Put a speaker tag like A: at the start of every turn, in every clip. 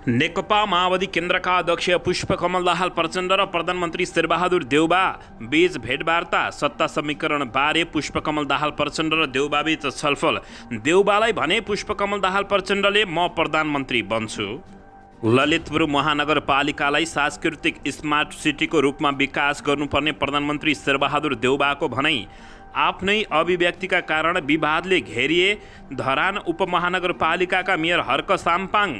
A: नेकपा माओवादी केन्द्रका अध्यक्ष पुष्पकमल दाहाल प्रचण्ड र प्रधानमन्त्री शेरबहादुर देउबा बीच भेटवार्ता, सत्ता समीकरण बारे पुष्पकमल दाहाल प्रचण्ड र देउबा बीच छलफल। देउबालाई भने पुष्पकमल दाहाल प्रचण्डले म प्रधानमन्त्री बन्छु। ललितपुर महानगरपालिकालाई सांस्कृतिक स्मार्ट सिटीको रूपमा विकास गर्नुपर्ने प्रधानमन्त्री शेरबहादुर देउबाको भनाई। आफ्नै अभिव्यक्तिका कारण विवादले घेरिए धरान उपमहानगरपालिकाका मेयर हर्क साम्पाङ।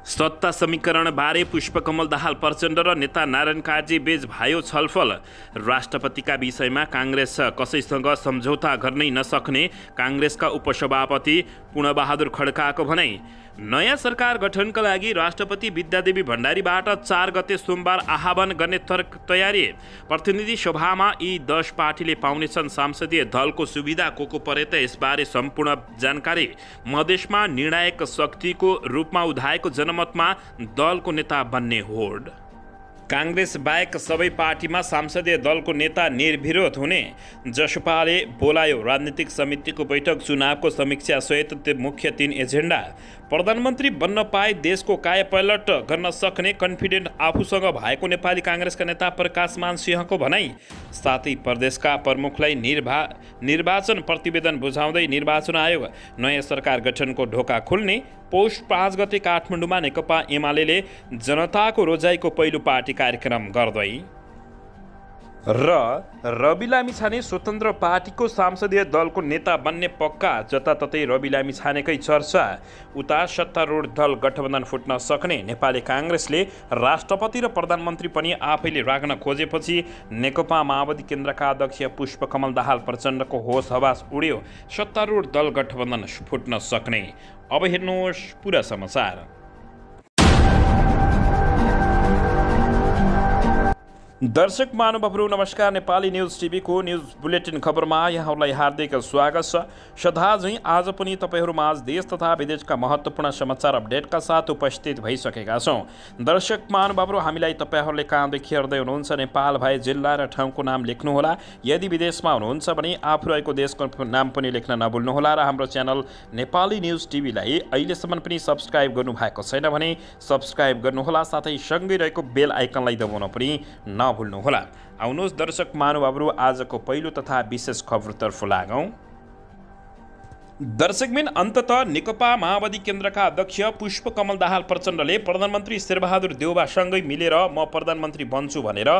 A: सत्ता समीकरण बारे पुष्पकमल दाहाल प्रचण्ड र नेता नारायण काजी बीच भयो छलफल। राष्ट्रपतिका विषयमा काङ्ग्रेस कसैसँग सम्झौता गर्नै नसक्ने काङ्ग्रेसका उपसभापति पूर्णबहादुर खड्काको भनाई। नयाँ सरकार गठनका लागि राष्ट्रपति विद्यादेवी भण्डारीबाट 4 गते सोमबार आह्वान गर्ने तयारी। प्रतिनिधि सभामा यी 10 पार्टीले पाउनेछन् संसदीय दलको सुविधा। को परे यसबारे सम्पूर्ण जानकारी। मधेसमा निर्णायक शक्तिको रूपमा उधाएको जनमतमा दलको नेता बन्ने होड। काङ्ग्रेस बाहेक सबै पार्टीमा संसदीय दलको नेता निर्विरोध हुने जसपाले बोलायो। राजनीतिक समितिको बैठक, चुनावको समीक्षा सहित मुख्य 3 एजेन्डा। प्रधानमन्त्री बन्न पाए देशको कायापलट गर्न सक्ने कन्फिडेन्ट आफूसँग भएको नेपाली काङ्ग्रेसका नेता प्रकाशमान सिंहको भनाई। साथै प्रदेशका प्रमुखलाई निर्वाचन प्रतिवेदन बुझाउँदै निर्वाचन आयोग नयाँ सरकार गठनको ढोका खोल्ने। पौष 5 गते काठमाडौँमा नेकपा एमाले जनताको रोजाइको पहिलो पार्टी कार्यक्रम गर्दै र रवि लामिछाने स्वतन्त्र पार्टीको संसदीय दलको नेता बन्ने पक्का। जताततै रवि लामिछानेकै चर्चा। उता सत्तारूढ दल गठबन्धन फुट्न सक्ने। नेपाली काङ्ग्रेसले राष्ट्रपति र प्रधानमन्त्री पनि आफैले राख्न खोजेपछि नेकपा माओवादी केन्द्रका अध्यक्ष पुष्पकमल दाहाल प्रचण्डको होस हवास उड्यो। सत्तारूढ दल गठबन्धन फुट्न सक्ने। अब हेर्नुहोस् पुरा समाचार। दर्शक महानुभावहरू नमस्कार। नेपाली न्युज टिभीको न्युज बुलेटिन खबरमा यहाँहरूलाई हार्दिक स्वागत छ। सदाझैँ आज पनि तपाईँहरूमाझ देश तथा विदेशका महत्त्वपूर्ण समाचार अपडेटका साथ उपस्थित भइसकेका छौँ। दर्शक महानुभावहरू, हामीलाई तपाईँहरूले कहाँदेखि हेर्दै हुनुहुन्छ नेपाल भए जिल्ला र ठाउँको नाम लेख्नुहोला। यदि विदेशमा हुनुहुन्छ भने आफू रहेको देशको नाम पनि लेख्न नभुल्नुहोला। र हाम्रो च्यानल नेपाली न्युज टिभीलाई अहिलेसम्म पनि सब्सक्राइब गर्नुभएको छैन भने सब्सक्राइब गर्नुहोला। साथै सँगै रहेको बेल आइकनलाई दबाउन पनि नभुल्नुहोला। आउनुहोस् दर्शक महानुभावहरू, आजको पहिलो तथा विशेष खबरतर्फ लागौँ। दर्शकबिन, अन्ततः नेकपा माओवादी केन्द्रका अध्यक्ष पुष्पकमल दाहाल प्रचण्डले प्रधानमन्त्री शेरबहादुर देउबासँगै मिलेर म प्रधानमन्त्री बन्छु भनेर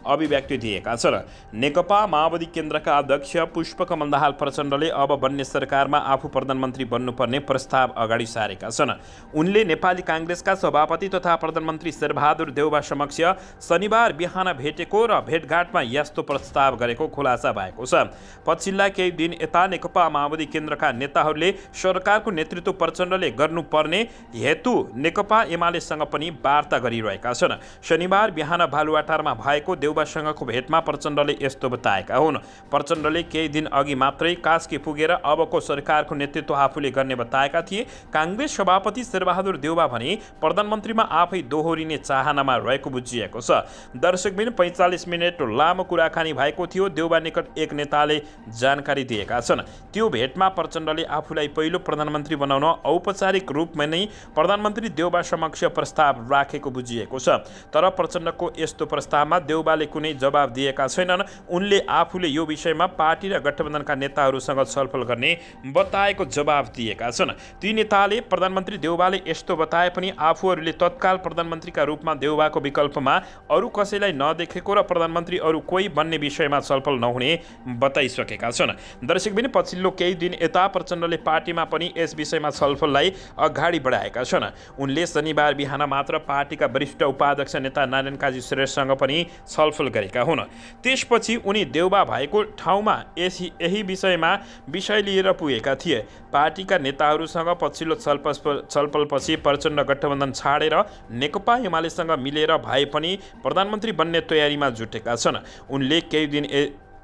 A: अभिव्यक्ति दिएका छन्। नेकपा माओवादी केन्द्रका अध्यक्ष पुष्पकमल दाहाल प्रचण्डले अब बन्ने सरकारमा आफू प्रधानमन्त्री बन्नुपर्ने प्रस्ताव अगाडि सारेका छन्। उनले नेपाली काङ्ग्रेसका सभापति तथा प्रधानमन्त्री शेरबहादुर देउबा समक्ष शनिबार बिहान भेटेको र भेटघाटमा यस्तो प्रस्ताव गरेको खुलासा भएको छ। पछिल्ला केही दिन यता नेकपा माओवादी केन्द्रका नेताहरूले सरकारको नेतृत्व प्रचण्डले गर्नुपर्ने हेतु नेकपा एमालेसँग पनि वार्ता गरिरहेका छन्। शनिबार बिहान बालुवाटारमा भएको देउबासँगको भेटमा प्रचण्डले यस्तो बताएका हुन्। प्रचण्डले केही दिन अघि मात्रै कास्की पुगेर अबको सरकारको नेतृत्व आफूले गर्ने बताएका थिए। काङ्ग्रेस सभापति शेरबहादुर देउबा भने प्रधानमन्त्रीमा आफै दोहोरिने चाहनामा रहेको बुझिएको छ। दर्शकबिन, 45 मिनट लामो कुराकानी भएको थियो। देउबा निकट एक नेताले जानकारी दिएका छन्। त्यो भेटमा प्रचण्डले आफूलाई पहिलो प्रधानमन्त्री बनाउन औपचारिक रूपमा नै प्रधानमन्त्री देउबा समक्ष प्रस्ताव राखेको बुझिएको छ। तर प्रचण्डको यस्तो प्रस्तावमा देउबाले कुनै जवाब दिएका छैनन्। उनले आफूले यो विषयमा पार्टी र गठबन्धनका नेताहरूसँग छलफल गर्ने बताएको जवाब दिएका छन्। ती नेताले प्रधानमन्त्री देउबाले यस्तो बताए पनि आफूहरूले तत्काल प्रधानमन्त्रीका रूपमा देउबाको विकल्पमा अरू कसैलाई नदेखेको र प्रधानमन्त्री अरू कोही बन्ने विषयमा छलफल नहुने बताइसकेका छन्। दर्शकबिन, पछिल्लो केही दिन यता प्रचण्डले पार्टीमा पनि यस विषयमा छलफललाई अगाडि बढाएका छन्। उनले शनिबार बिहान मात्र पार्टीका वरिष्ठ उपाध्यक्ष नेता नारायण काजी श्रेष्ठसँग पनि छलफल गरेका हुन्। त्यसपछि उनी देउबा भएको ठाउँमा यही विषय लिएर पुगेका थिए। पार्टीका नेताहरूसँग पछिल्लो छलफलपछि प्रचण्ड गठबन्धन छाडेर नेकपा एमालेसँग मिलेर भए पनि प्रधानमन्त्री बन्ने तयारीमा जुटेका छन्। उनले केही दिन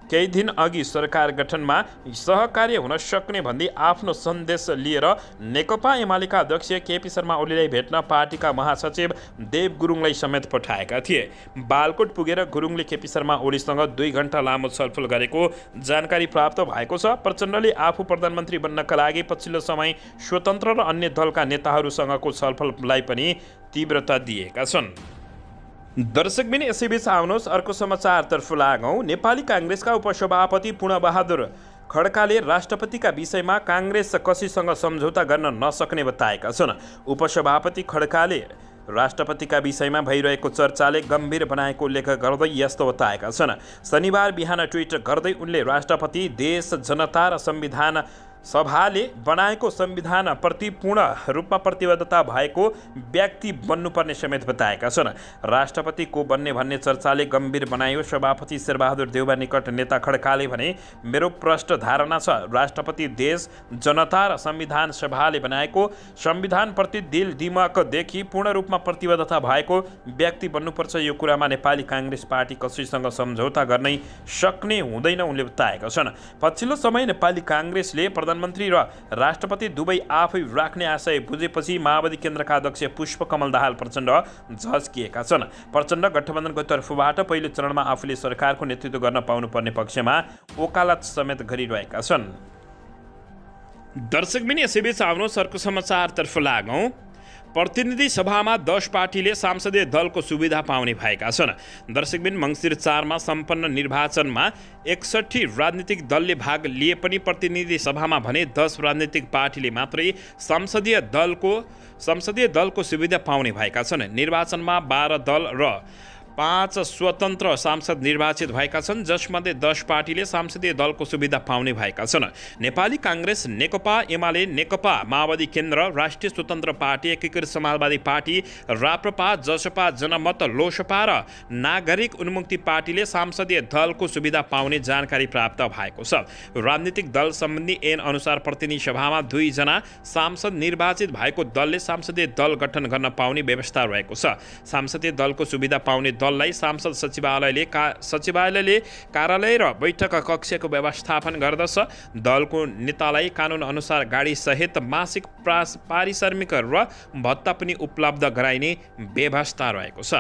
A: केही दिन अघि सरकार गठनमा सहकार्य हुन सक्ने भन्दै आफ्नो सन्देश लिएर नेकपा एमालेका अध्यक्ष केपी शर्मा ओलीलाई भेट्न पार्टीका महासचिव देव गुरुङलाई समेत पठाएका थिए। बालकोट पुगेर गुरुङले केपी शर्मा ओलीसँग 2 घण्टा लामो छलफल गरेको जानकारी प्राप्त भएको छ। प्रचण्डले आफू प्रधानमन्त्री बन्नका लागि पछिल्लो समय स्वतन्त्र र अन्य दलका नेताहरूसँगको छलफललाई पनि तीव्रता दिएका छन्। दर्शकबिन यसैबीच आउनुहोस् अर्को समाचारतर्फ लागौँ। नेपाली काङ्ग्रेसका उपसभापति पूर्णबहादुर खड्काले राष्ट्रपतिका विषयमा काङ्ग्रेस कसैसँग सम्झौता गर्न नसक्ने बताएका छन्। उपसभापति खड्काले राष्ट्रपतिका विषयमा भइरहेको चर्चाले गम्भीर बनाएको उल्लेख गर्दै यस्तो बताएका छन्। शनिबार बिहान ट्विट गर्दै उनले राष्ट्रपति देश जनता र संविधान सभाले बनाएको संविधानप्रति पूर्ण रूपमा प्रतिबद्धता भएको व्यक्ति बन्नुपर्ने समेत बताएका छन्। राष्ट्रपति को बन्ने भन्ने चर्चाले गम्भीर बनायो। सभापति शेरबहादुर देउबा निकट नेता खड्काले भने मेरो प्रष्ट धारणा छ राष्ट्रपति देश जनता र संविधान सभाले बनाएको संविधानप्रति दिल दिमागदेखि पूर्ण रूपमा प्रतिबद्धता भएको व्यक्ति बन्नुपर्छ। यो कुरामा नेपाली काङ्ग्रेस पार्टी कसैसँग सम्झौता गर्नै सक्ने हुँदैन उनले बताएका छन्। पछिल्लो समय नेपाली काङ्ग्रेसले प्रधानमन्त्री र राष्ट्रपति दुवै आफै राख्ने आशय बुझेपछि माओवादी केन्द्रका अध्यक्ष पुष्पकमल दाहाल प्रचण्ड झस्किएका छन्। प्रचण्ड गठबन्धनको तर्फबाट पहिलो चरणमा आफूले सरकारको नेतृत्व गर्न पाउनुपर्ने पक्षमा वकालत समेत गरिरहेका छन्। दर्शकबिन यसैबीच आउनुहोस् अर्को समाचारतर्फ लागौँ। प्रतिनिधि सभामा 10 पार्टीले सांसदीय दलको सुविधा पाउने भएका छन्। दर्शकबिन मङ्सिर 4 मा सम्पन्न निर्वाचनमा 61 राजनीतिक दलले भाग लिए पनि प्रतिनिधि सभामा भने 10 राजनीतिक पार्टीले मात्रै संसदीय दलको सुविधा पाउने भएका छन्। निर्वाचनमा 12 दल र 5 स्वतन्त्र सांसद निर्वाचित भएका छन्, जसमध्ये 10 पार्टीले संसदीय दलको सुविधा पाउने भएका छन्। नेपाली काङ्ग्रेस, नेकपा एमाले, नेकपा माओवादी केन्द्र, राष्ट्रिय स्वतन्त्र पार्टी, एकीकृत समाजवादी पार्टी, राप्रपा, जसपा, जनमत, लोसपा र नागरिक उन्मुक्ति पार्टीले संसदीय दलको सुविधा पाउने जानकारी प्राप्त भएको छ। राजनीतिक दल सम्बन्धी ऐन अनुसार प्रतिनिधि सभामा 2 जना सांसद निर्वाचित भएको दलले संसदीय दल गठन गर्न पाउने व्यवस्था रहेको छ। संसदीय दलको सुविधा पाउने दललाई सांसद सचिवालयले कार्यालय र बैठक कक्षको व्यवस्थापन गर्दछ। दलको नेतालाई कानुन अनुसार गाडी सहित मासिक पारिश्रमिक र भत्ता पनि उपलब्ध गराइने व्यवस्था रहेको छ।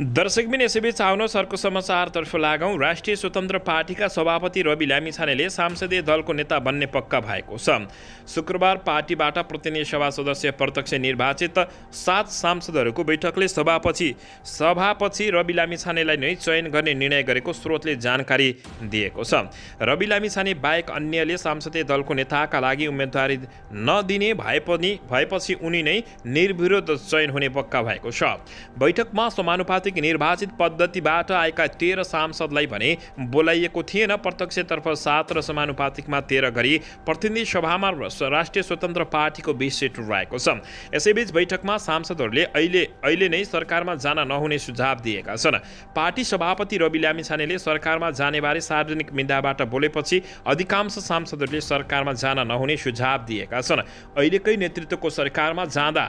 A: दर्शकबिन यसैबीच आउनुहोस् अर्को समाचारतर्फ लागौँ। राष्ट्रिय स्वतन्त्र पार्टीका सभापति रवि लामिछानेले संसदीय दलको नेता बन्ने पक्का भएको छ। शुक्रबार पार्टीबाट प्रतिनिधि सभा सदस्य प्रत्यक्ष निर्वाचित 7 सांसदहरूको बैठकले सभापछि रवि लामिछानेलाई नै चयन गर्ने निर्णय गरेको स्रोतले जानकारी दिएको छ। रवि लामिछाने बाहेक अन्यले संसदीय दलको नेताका लागि उम्मेदवारी नदिने भएपछि उनी नै निर्विरोध चयन हुने पक्का भएको छ। बैठकमा समानुपातिक निर्वाचित पद्धतिबाट आएका 13 सांसदलाई भने बोलाइएको थिएन। प्रत्यक्षतर्फ 7 र समानुपातिकमा 13 गरी प्रतिनिधि सभामा राष्ट्रिय स्वतन्त्र पार्टीको 20 सिट रहेको छ। यसैबीच बैठकमा सांसदहरूले अहिले नै सरकारमा जान नहुने सुझाव दिएका छन्। पार्टी सभापति रवि लामिछानेले सरकारमा जानेबारे सार्वजनिक मिडियाबाट बोलेपछि अधिकांश सांसदहरूले सरकारमा जान नहुने सुझाव दिएका छन्। अहिलेकै नेतृत्वको सरकारमा जाँदा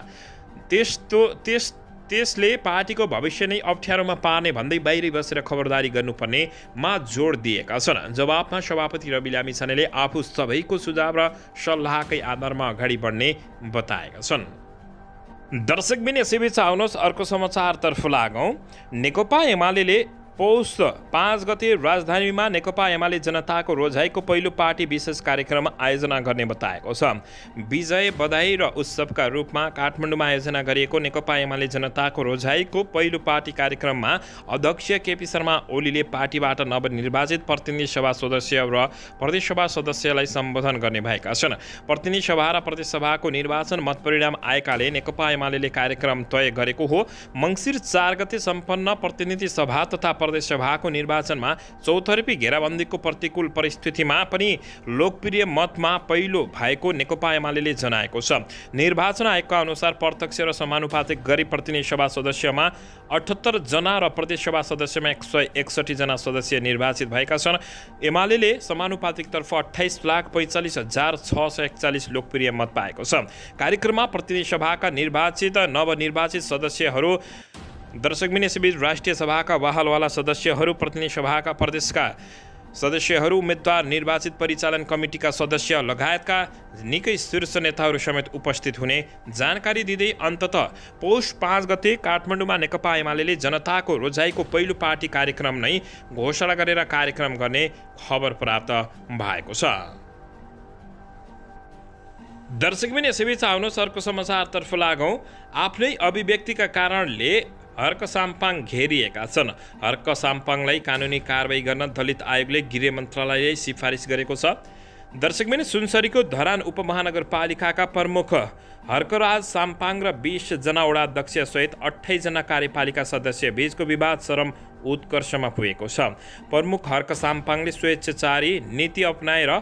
A: त्यसले पार्टीको भविष्य नै अप्ठ्यारोमा पार्ने भन्दै बाहिर बसेर खबरदारी गर्नुपर्नेमा जोड दिएका छन्। जवाफमा सभापति रवि लामिछानेले आफू सबैको सुझाव र सल्लाहकै आधारमा अगाडि बढ्ने बताएका छन्। दर्शकबिन यसैबीच आउनुहोस् अर्को समाचारतर्फ लागौँ। नेकपा एमाले पौष 5 गते राजधानीमा नेकपा एमाले जनताको रोजाइको पहिलो पार्टी विशेष कार्यक्रम आयोजना गर्ने बताएको छ। विजय बधाई र उत्सवका रूपमा काठमाडौँमा आयोजना गरिएको नेकपा एमाले जनताको रोजाइको पहिलो पार्टी कार्यक्रममा अध्यक्ष केपी शर्मा ओलीले पार्टीबाट नवनिर्वाचित प्रतिनिधि सभा सदस्य र प्रदेशसभा सदस्यलाई सम्बोधन गर्ने भएका छन्। प्रतिनिधि सभा र प्रदेशसभाको निर्वाचन मतपरिणाम आएकाले नेकपा एमाले कार्यक्रम तय गरेको हो। मङ्सिर 4 गते सम्पन्न प्रतिनिधि सभा तथा प्रदेशसभाको निर्वाचनमा चौतर्फी घेराबन्दीको प्रतिकूल परिस्थितिमा पनि लोकप्रिय मतमा पहिलो भएको नेकपा एमाले जनाएको छ। निर्वाचन आयोगका अनुसार प्रत्यक्ष र समानुपातिक गरी प्रतिनिधि सभा सदस्यमा 78 जना र प्रदेशसभा सदस्यमा 161 जना सदस्य निर्वाचित भएका छन्। एमाले समानुपातिकतर्फ 28,45,641 लोकप्रिय मत पाएको छ। कार्यक्रममा प्रतिनिधि सभाका नवनिर्वाचित सदस्यहरू दर्शकबिन यसैबीच राष्ट्रिय सभाका वाहलवाला सदस्यहरू, प्रतिनिधि सभाका प्रदेशका सदस्यहरू, उम्मेदवार, निर्वाचित परिचालन कमिटीका सदस्य लगायतका निकै शीर्ष नेताहरू समेत उपस्थित हुने जानकारी दिँदै अन्ततः पौष 5 गते काठमाडौँमा नेकपा एमाले जनताको रोजाइको पहिलो पार्टी कार्यक्रम नै घोषणा गरेर कार्यक्रम गर्ने खबर प्राप्त भएको छ। दर्शकबिन यसैबीच आउनुहोस् अर्को समाचारतर्फ लागौँ। आफ्नै अभिव्यक्तिका कारणले हर्क साम्पाङ घेरिएका छन्। हर्क साम्पाङलाई कानुनी कारबाही गर्न दलित आयोगले गृह मन्त्रालयले सिफारिस गरेको छ। दर्शकबिन सुनसरीको धरान उपमहानगरपालिकाका प्रमुख हर्कराज साम्पाङ र 20 जना वडाध्यक्ष सहित 28 जना कार्यपालिका सदस्य बीचको विवाद चरम उत्कर्षमा पुगेको छ। प्रमुख हर्क साम्पाङले स्वेच्छाचारी नीति अपनाएर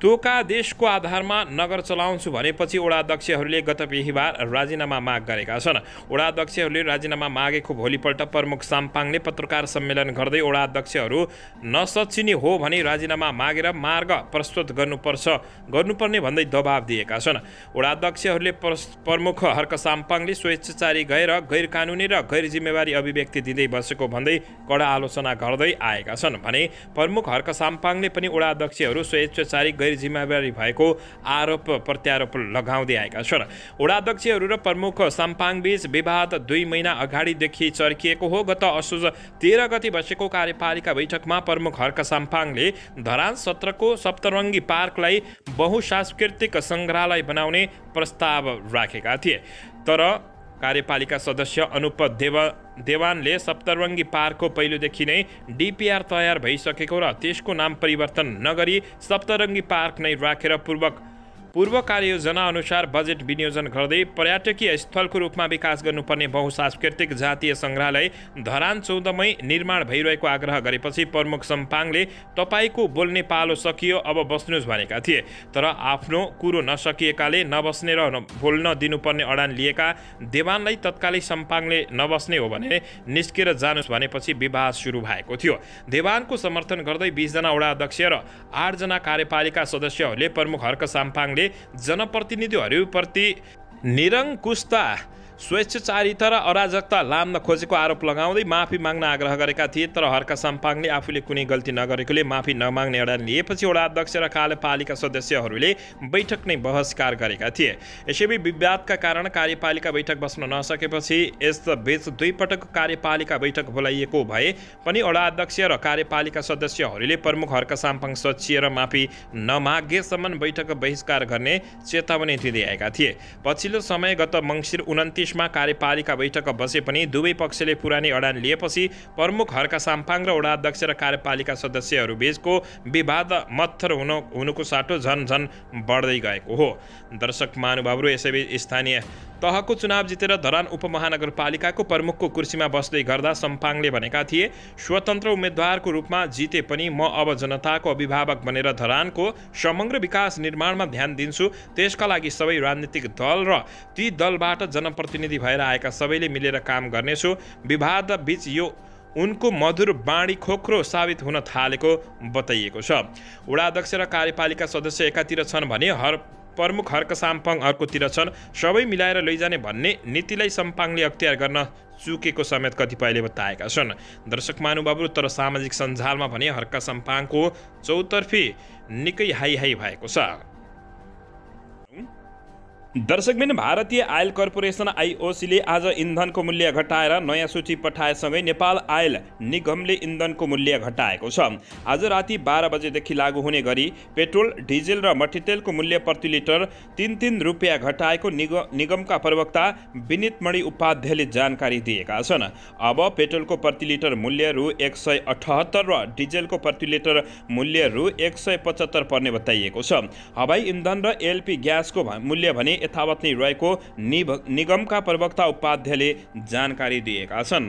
A: तोकादेशको आधारमा नगर चलाउँछु भनेपछि वडाध्यक्षहरूले गत बिहिबार राजीनामा माग गरेका छन्। वडाध्यक्षहरूले राजीनामा मागेको भोलिपल्ट प्रमुख साम्पाङले पत्रकार सम्मेलन गर्दै वडाध्यक्षहरू नसचिने हो भने राजीनामा मागेर मार्ग प्रस्तुत गर्नुपर्ने भन्दै दबाब दिएका छन्। वडाध्यक्षहरूले प्रमुख हर्क साम्पाङले स्वेच्छाचारी गएर गैर कानुनी र गैर जिम्मेवारी अभिव्यक्ति दिँदै बसेको भन्दै कडा आलोचना गर्दै आएका छन् भने प्रमुख हर्क साम्पाङले पनि वडाध्यक्षहरू स्वेच्छाचारी गैर जिम्मेवारी भएको आरोप प्रत्यारोप लगाउँदै आएका छन्। वडाध्यक्षहरू र प्रमुख साम्पाङ बीच विवाद 2 महिना अगाडिदेखि चर्किएको हो। गत असोज 13 गते बसेको कार्यपालिका बैठकमा प्रमुख हर्क साम्पाङले धरान सत्रको सप्तरङ्गी पार्कलाई बहुसांस्कृतिक सङ्ग्रहालय बनाउने प्रस्ताव राखेका थिए। तर कार्यपालिका सदस्य अनुप देवानले सप्तरङ्गी पार्कको पहिलोदेखि नै डिपिआर तयार भइसकेको र त्यसको नाम परिवर्तन नगरी सप्तरङ्गी पार्क नै राखेर पूर्व कार्ययोजना अनुसार बजेट विनियोजन गर्दै पर्यटकीय स्थलको रूपमा विकास गर्नुपर्ने बहुसांस्कृतिक जातीय सङ्ग्रहालय धरान 14 मै निर्माण भइरहेको आग्रह गरेपछि प्रमुख साम्पाङले तपाईको बोल्ने पालो सकियो, अब बस्नुहोस् भनेका थिए। तर आफ्नो कुरो नसकिएकाले नबस्ने र बोल्न दिनुपर्ने अडान लिएका देवानलाई तत्कालै साम्पाङले नबस्ने हो भने निस्केर जानुस् भनेपछि विवाद सुरु भएको थियो। देवानको समर्थन गर्दै 20 जना वडाध्यक्ष र 8 जना कार्यपालिका सदस्यहरूले प्रमुख हर्क साम्पाङले जनप्रतिनिधिहरूप्रति निरङ्कुशता, स्वेच्छाचारिता र अराजकता लाम्न खोजेको आरोप लगाउँदै माफी माग्न आग्रह गरेका थिए। तर हर्क साम्पाङले आफूले कुनै गल्ती नगरेकोले माफी नमाग्ने अडान लिएपछि वडाध्यक्ष र कार्यपालिका सदस्यहरूले बैठक नै बहिष्कार गरेका थिए। यसैबीच विवादका कारण कार्यपालिका बैठक बस्न नसकेपछि यस बीच 2 पटक कार्यपालिका बैठक बोलाइएको भए पनि वडाध्यक्ष र कार्यपालिका सदस्यहरूले प्रमुख हर्क साम्पाङ सचिएर माफी नमागेसम्म बैठक बहिष्कार गर्ने चेतावनी दिँदै आएका थिए। पछिल्लो समय गत मङ्सिर 29 मा कार्यपालिका बैठक बसे पनि दुवै पक्षले पुरानै अडान लिएपछि प्रमुख हर्क साम्पाङ र वडाध्यक्ष र कार्यपालिका सदस्यहरू बीचको विवाद मत्थर हुनुको साटो झन बढ्दै गएको हो। दर्शक महानुभावहरू, यसैबीच स्थानीय तहको चुनाव जितेर धरान उपमहानगरपालिकाको प्रमुखको कुर्सीमा बस्दै गर्दा साम्पाङले भनेका थिए, स्वतन्त्र उम्मेद्वारको रूपमा जिते पनि म अब जनताको अभिभावक बनेर धरानको समग्र विकास निर्माणमा ध्यान दिन्छु। त्यसका लागि सबै राजनीतिक दल र ती दलबाट जनप्रतिनिधि भएर आएका सबैले मिलेर काम गर्नेछु। विवाद बीच यो उनको मधुर बाणी खोक्रो साबित हुन थालेको बताइएको छ। वडाध्यक्ष र कार्यपालिका सदस्य एकातिर छन् भने प्रमुख हर्क साम्पाङ अर्कोतिर छन्। सबै मिलाएर लैजाने भन्ने नीतिलाई साम्पाङले अख्तियार गर्न चुकेको समेत कतिपयले बताएका छन्। दर्शक महानुभावहरू, तर सामाजिक सञ्जालमा भने हर्क साम्पाङको चौतर्फी निकै हाई भएको छ। दर्शकबिन, भारतीय आयल कर्पोरेसन आइओसीले आज इन्धनको मूल्य घटाएर नयाँ सूची पठाएसँगै नेपाल आयल निगमले इन्धनको मूल्य घटाएको छ। आज राति 12 बजेदेखि लागू हुने गरी पेट्रोल, डिजेल र मट्टीतेलको मूल्य प्रति लिटर 3 रुपियाँ घटाएको निगमका प्रवक्ता विनितमणि उपाध्यायले जानकारी दिएका छन्। अब पेट्रोलको प्रति लिटर मूल्य रु 178 र डिजेलको प्रति लिटर मूल्य रु 175 पर्ने बताइएको छ। हवाई इन्धन र एलपी ग्यासको मूल्य भने यथावत नै रहेको निगमका प्रवक्ता उपाध्यायले जानकारी दिएका छन्।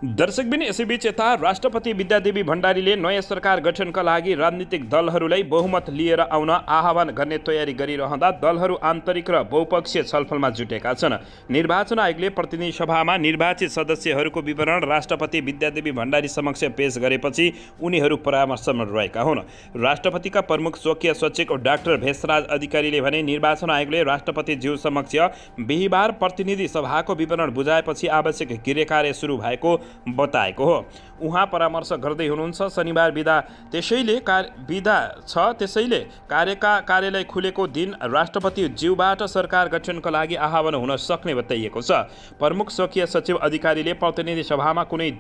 A: दर्शकबिन यसैबीच यता राष्ट्रपति विद्यादेवी भण्डारीले नयाँ सरकार गठनका लागि राजनीतिक दलहरूलाई बहुमत लिएर आउन आह्वान गर्ने तयारी गरिरहँदा दलहरू आन्तरिक र बहुपक्षीय छलफलमा जुटेका छन्। निर्वाचन आयोगले प्रतिनिधि सभामा निर्वाचित सदस्यहरूको विवरण राष्ट्रपति विद्यादेवी भण्डारी समक्ष पेश गरेपछि उनीहरू परामर्शमा रहेका हुन्। राष्ट्रपतिका प्रमुख स्वकीय सचिव डाक्टर भेषराज अधिकारीले भने निर्वाचन आयोगले राष्ट्रपतिज्यू समक्ष बिहिबार प्रतिनिधि सभाको विवरण बुझाएपछि आवश्यक गृह कार्य सुरु भएको बताएको हो। उहाँ परामर्श गर्दै हुनुहुन्छ, शनिबार त्यसैले कार्यालय खुलेको दिन राष्ट्रपतिज्यूबाट सरकार गठनका लागि आह्वान हुन सक्ने बताइएको छ। प्रमुख स्वकीय सचिव अधिकारीले प्रतिनिधि सभामा कुनै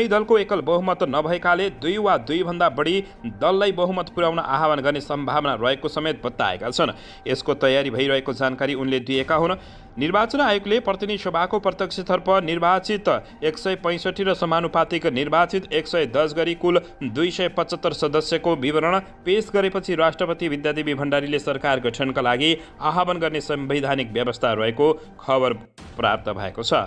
A: दलको एकल बहुमत नभएकाले 2 वा 2 भन्दा बढी दललाई बहुमत पुर्याउन आह्वान गर्ने सम्भावना रहेको समेत बताएका छन्। यसको तयारी भइरहेको जानकारी उनले दिएका हुन्। निर्वाचन आयोगले प्रतिनिधि सभाको प्रत्यक्षतर्फ निर्वाचित 165 र समानुपातिक निर्वाचित 110 गरी कुल 275 सदस्यको विवरण पेश गरेपछि राष्ट्रपति विद्यादेवी भण्डारीले सरकार गठनका लागि आह्वान गर्ने संवैधानिक व्यवस्था रहेको खबर प्राप्त भएको छ।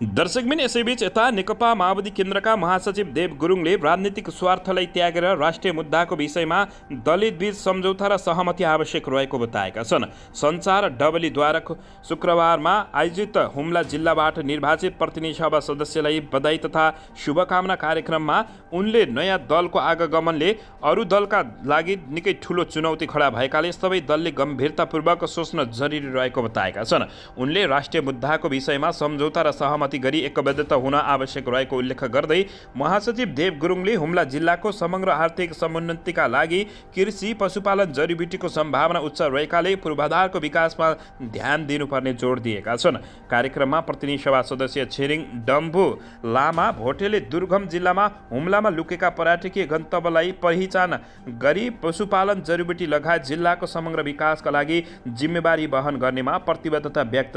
A: दर्शकबिन यसैबीच यता नेकपा माओवादी केन्द्रका महासचिव देव गुरुङले राजनीतिक स्वार्थलाई त्यागेर राष्ट्रिय मुद्दाको विषयमा दलित बीच सम्झौता र सहमति आवश्यक रहेको बताएका छन्। सञ्चार डबलीद्वारा शुक्रबारमा आयोजित हुम्ला जिल्लाबाट निर्वाचित प्रतिनिधि सभा सदस्यलाई बधाई तथा शुभकामना कार्यक्रममा उनले नयाँ दलको आगमनले अरू दलका लागि निकै ठूलो चुनौती खडा भएकाले सबै दलले गम्भीरतापूर्वक सोच्न जरुरी रहेको बताएका छन्। उनले राष्ट्रिय मुद्दाको विषयमा सम्झौता र सहमति गरी एकबद्धता हुन आवश्यक रहेको उल्लेख गर्दै महासचिव देव गुरुङले हुम्ला जिल्लाको समग्र आर्थिक समुन्नतिका लागि कृषि पशुपालन जडीबुटीको सम्भावना उच्च रहेकाले पूर्वाधारको विकासमा ध्यान दिनुपर्ने जोड दिएका छन्। कार्यक्रममा प्रतिनिधि सभा सदस्य छिरिङ डम्बु लामा भोटेले दुर्गम जिल्लामा हुम्लामा लुकेका पर्यटकीय गन्तव्यलाई पहिचान गरी पशुपालन जडीबुटी लगायत जिल्लाको समग्र विकासका लागि जिम्मेवारी वहन गर्नेमा प्रतिबद्धता व्यक्त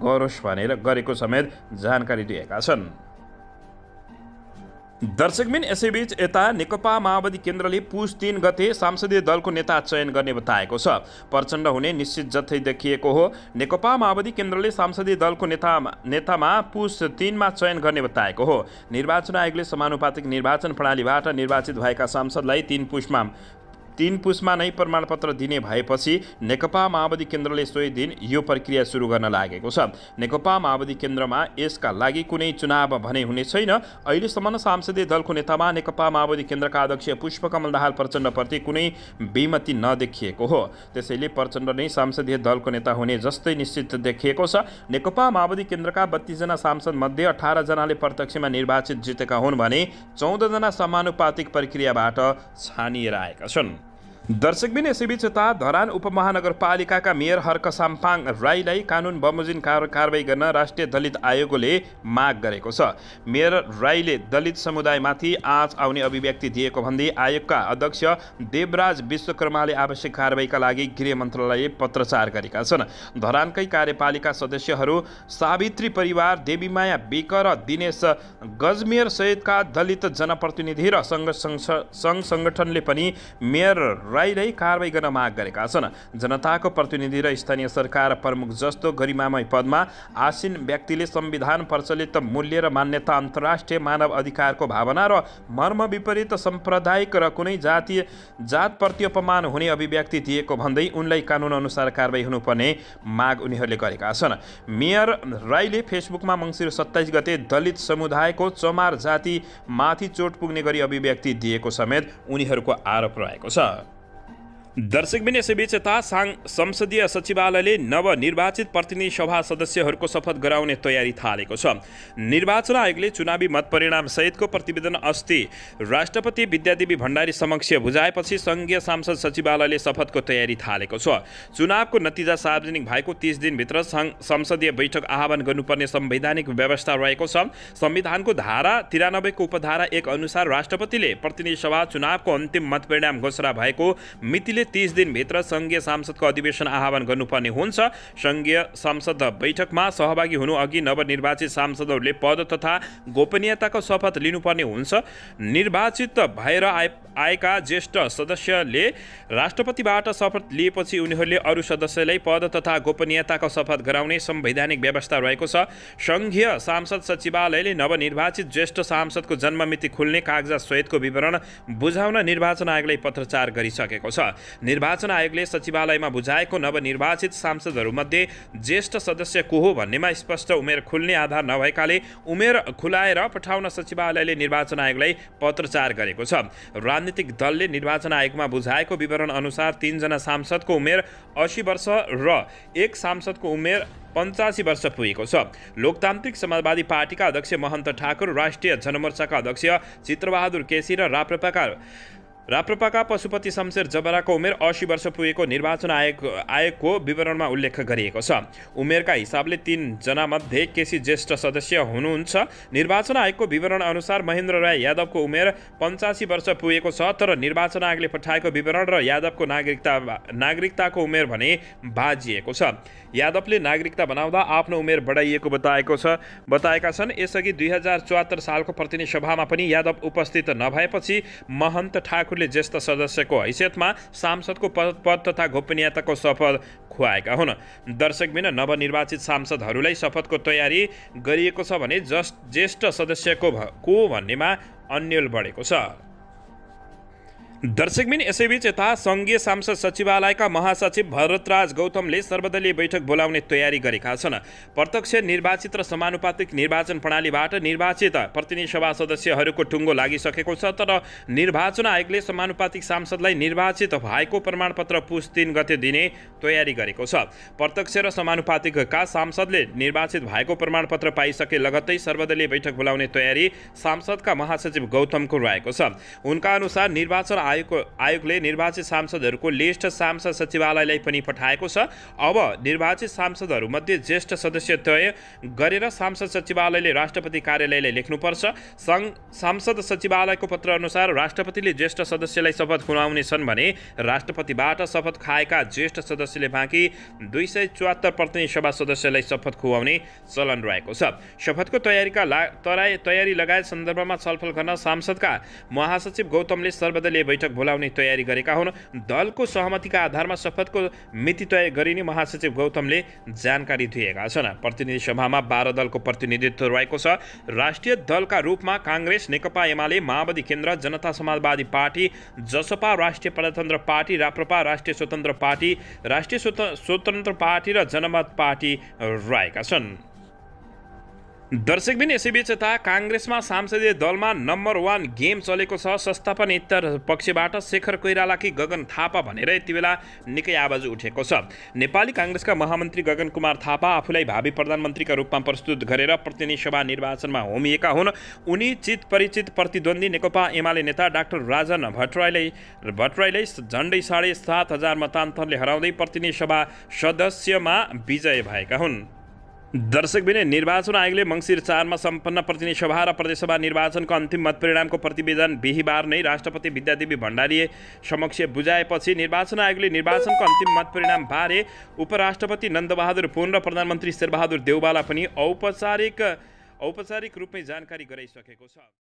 A: गरोस् भनेर गरेको समेत जानकारी दिएका छन्। दर्शकबिन यसैबीच यता नेकपा माओवादी केन्द्रले पुस 3 गते संसदीय दलको नेता चयन गर्ने बताएको छ। प्रचण्ड हुने निश्चित जथै देखिएको हो। नेकपा माओवादी केन्द्रले संसदीय दलको नेतामा पुस 3 मा चयन गर्ने बताएको हो। निर्वाचन आयोगले समानुपातिक निर्वाचन प्रणालीबाट निर्वाचित भएका सांसदलाई 3 पुसमा नै प्रमाणपत्र दिने भएपछि नेकपा माओवादी केन्द्रले सोही दिन यो प्रक्रिया सुरु गर्न लागेको छ। नेकपा माओवादी केन्द्रमा यसका लागि कुनै चुनाव भने हुने छैन। अहिलेसम्म संसदीय दलको नेतामा नेकपा माओवादी केन्द्रका अध्यक्ष पुष्पकमल दाहाल प्रचण्डप्रति कुनै विमति नदेखिएको हो। त्यसैले प्रचण्ड नै संसदीय दलको नेता हुने जस्तै निश्चित देखिएको छ। नेकपा माओवादी केन्द्रका 32 जना सांसद मध्ये 18 जनाले प्रत्यक्षमा निर्वाचित जितेका हुन् भने 14 जना समानुपातिक प्रक्रियाबाट छानिएर आएका छन्। दर्शकबिन यसैबीच यता धरान उपमहानगरपालिकाका मेयर हर्क साम्पाङ राईलाई कानुन बमोजिम कारबाही गर्न राष्ट्रिय दलित आयोगले माग गरेको छ। मेयर राईले दलित समुदायमाथि आँच आउने अभिव्यक्ति दिएको भन्दै आयोगका अध्यक्ष देवराज विश्वकर्माले आवश्यक कारबाहीका लागि गृह मन्त्रालयले पत्रचार गरेका छन्। धरानकै कार्यपालिका सदस्यहरू सावित्री परिवार, देवीमाया बिक र दिनेश गजमेर सहितका दलित जनप्रतिनिधि र सङ्घ सङ्गठनले पनि मेयर राईलाई कारबाही गर्न माग गरेका छन्। जनताको प्रतिनिधि र स्थानीय सरकार प्रमुख जस्तो गरिमामय पदमा आसीन व्यक्तिले संविधान प्रचलित मूल्य र मान्यता, अन्तर्राष्ट्रिय मानव अधिकारको भावना र मर्म विपरीत साम्प्रदायिक र कुनै जातप्रति अपमान हुने अभिव्यक्ति दिएको भन्दै उनलाई कानुन अनुसार कारबाही हुनुपर्ने माग उनीहरूले गरेका छन्। मेयर राईले फेसबुकमा मङ्सिर 27 गते दलित समुदायको चमार जातिमाथि चोट पुग्ने गरी अभिव्यक्ति दिएको समेत उनीहरूको आरोप रहेको छ। दर्शकबिन यसैबीच यता संसदीय सचिवालयले नवनिर्वाचित प्रतिनिधि सभा सदस्यहरूको शपथ गराउने तयारी थालेको छ। निर्वाचन आयोगले चुनावी मत परिणाम सहितको प्रतिवेदन अस्ति राष्ट्रपति विद्यादेवी भण्डारी समक्ष बुझाएपछि संघीय सांसद सचिवालयले शपथको तयारी थालेको छ। चुनावको नतिजा सार्वजनिक भएको 30 दिनभित्र संसदीय बैठक आह्वान गर्नुपर्ने संवैधानिक व्यवस्था रहेको छ। संविधानको धारा 93 को उपधारा 1 अनुसार राष्ट्रपतिले प्रतिनिधि सभा चुनावको अन्तिम मत परिणाम घोषणा भएको मितिले 30 दिनभित्र सङ्घीय सांसदको अधिवेशन आह्वान गर्नुपर्ने हुन्छ। सङ्घीय सांसद बैठकमा सहभागी हुनु अघि नवनिर्वाचित सांसदहरूले पद तथा गोपनीयताको शपथ लिनुपर्ने हुन्छ। निर्वाचित भएर आएका ज्येष्ठ सदस्यले राष्ट्रपतिबाट शपथ लिएपछि उनीहरूले अरू सदस्यलाई पद तथा गोपनीयताको शपथ गराउने संवैधानिक व्यवस्था रहेको छ। सङ्घीय सांसद सचिवालयले नवनिर्वाचित ज्येष्ठ सांसदको जन्ममिति खुल्ने कागजात सहितको विवरण बुझाउन निर्वाचन आयोगलाई पत्रचार गरिसकेको छ। निर्वाचन आयोगले सचिवालयमा बुझाएको नवनिर्वाचित सांसदहरूमध्ये ज्येष्ठ सदस्य को हो भन्नेमा स्पष्ट उमेर खुल्ने आधार नभएकाले उमेर खुलाएर पठाउन सचिवालयले निर्वाचन आयोगलाई पत्रचार गरेको छ। राजनीतिक दलले निर्वाचन आयोगमा बुझाएको विवरण अनुसार 3 जना सांसदको उमेर 80 वर्ष र एक सांसदको उमेर 85 वर्ष पुगेको छ। लोकतान्त्रिक समाजवादी पार्टीका अध्यक्ष महन्त ठाकुर, राष्ट्रिय जनमोर्चाका अध्यक्ष चित्रबहादुर केसी र राप्रपाका पशुपति शमशेर जबराको उमेर 80 वर्ष पुगेको निर्वाचन आयोगको विवरणमा उल्लेख गरिएको छ। उमेरका हिसाबले 3 जनामध्ये केसी ज्येष्ठ सदस्य हुनुहुन्छ। निर्वाचन आयोगको विवरण अनुसार महेन्द्र राय यादवको उमेर 85 वर्ष पुगेको छ, तर निर्वाचन आयोगले पठाएको विवरण र यादवको नागरिकताको उमेर भने बाजिएको छ। यादवले नागरिकता बनाउँदा आफ्नो उमेर बढाइएको बताएका छन्। यसअघि 2074 सालको प्रतिनिधि सभामा पनि यादव उपस्थित नभएपछि महन्त ठाकुरले ज्येष्ठ सदस्यको हैसियतमा सांसदको पद तथा गोपनीयताको शपथ खुवाएका हुन्। दर्शकबिन नवनिर्वाचित सांसदहरूलाई शपथको तयारी गरिएको छ भने ज्येष्ठ सदस्यको को भन्नेमा अन्यल बढेको छ। दर्शकबिन यसैबीच यता सङ्घीय सांसद सचिवालयका महासचिव भरतराज गौतमले सर्वदलीय बैठक बोलाउने तयारी गरेका छन्। प्रत्यक्ष निर्वाचित र समानुपातिक निर्वाचन प्रणालीबाट निर्वाचित प्रतिनिधि सभा सदस्यहरूको टुङ्गो लागिसकेको छ, तर निर्वाचन आयोगले समानुपातिक सांसदलाई निर्वाचित भएको प्रमाणपत्र पुस 3 गते दिने तयारी गरेको छ। प्रत्यक्ष र समानुपातिकका सांसदले निर्वाचित भएको प्रमाणपत्र पाइसके लगत्तै सर्वदलीय बैठक बोलाउने तयारी सांसदका महासचिव गौतमको रहेको छ। उनका अनुसार निर्वाचन आयोगले निर्वाचित सांसदहरूको लिस्ट सांसद सचिवालयलाई पनि पठाएको छ। अब निर्वाचित सांसदहरूमध्ये ज्येष्ठ सदस्य तय गरेर सांसद सचिवालयले राष्ट्रपति कार्यालयलाई लेख्नुपर्छ। सांसद सचिवालयको पत्र अनुसार राष्ट्रपतिले ज्येष्ठ सदस्यलाई शपथ खुवाउनेछन् भने राष्ट्रपतिबाट शपथ खाएका ज्येष्ठ सदस्यले बाँकी 274 प्रतिनिधि सभा सदस्यलाई शपथ खुवाउने चलन रहेको छ। शपथको तयारी लगायत सन्दर्भमा छलफल गर्न सांसदका महासचिव गौतमले सर्वदलीय बैठक बोलाउने तयारी गरेका हुन्। दलको सहमतिका आधारमा शपथको मिति तय गरिने महासचिव गौतमले जानकारी दिएका छन्। प्रतिनिधि सभामा 12 दलको प्रतिनिधित्व रहेको छ। राष्ट्रिय दलका रूपमा काङ्ग्रेस, नेकपा एमाले, माओवादी केन्द्र, जनता समाजवादी पार्टी, जसपा, राष्ट्रिय प्रजातन्त्र पार्टी, राप्रपा, राष्ट्रिय स्वतन्त्र पार्टी, राष्ट्रिय स्वतन्त्र पार्टी र जनमत पार्टी रहेका छन्। दर्शकबिन यसैबीच यता काङ्ग्रेसमा संसदीय दलमा नम्बर 1 गेम चलेको छ। संस्थापन इतर पक्षबाट शेखर कोइराला कि गगन थापा भनेर यति बेला निकै आवाज उठेको छ। नेपाली काङ्ग्रेसका महामन्त्री गगन कुमार थापा आफूलाई भावी प्रधानमन्त्रीका रूपमा प्रस्तुत गरेर प्रतिनिधि सभा निर्वाचनमा होमिएका हुन्। उनी चित परिचित प्रतिद्वन्दी नेकपा एमाले नेता डाक्टर राजन भट्टराईलाई झन्डै 7,500 मतान्तरले हराउँदै प्रतिनिधि सभा सदस्यमा विजय भएका हुन्। दर्शकबिन निर्वाचन आयोगले मङ्सिर 4 मा सम्पन्न प्रतिनिधि सभा र प्रदेशसभा निर्वाचनको अन्तिम मतपरिणामको प्रतिवेदन बिहीबार नै राष्ट्रपति विद्यादेवी भण्डारी समक्ष बुझाएपछि निर्वाचन आयोगले निर्वाचनको अन्तिम मतपरिणाम बारे उपराष्ट्रपति नन्दबहादुर पुन र प्रधानमन्त्री शेरबहादुर देउवालाई पनि औपचारिक रूपमै जानकारी गराइसकेको छ।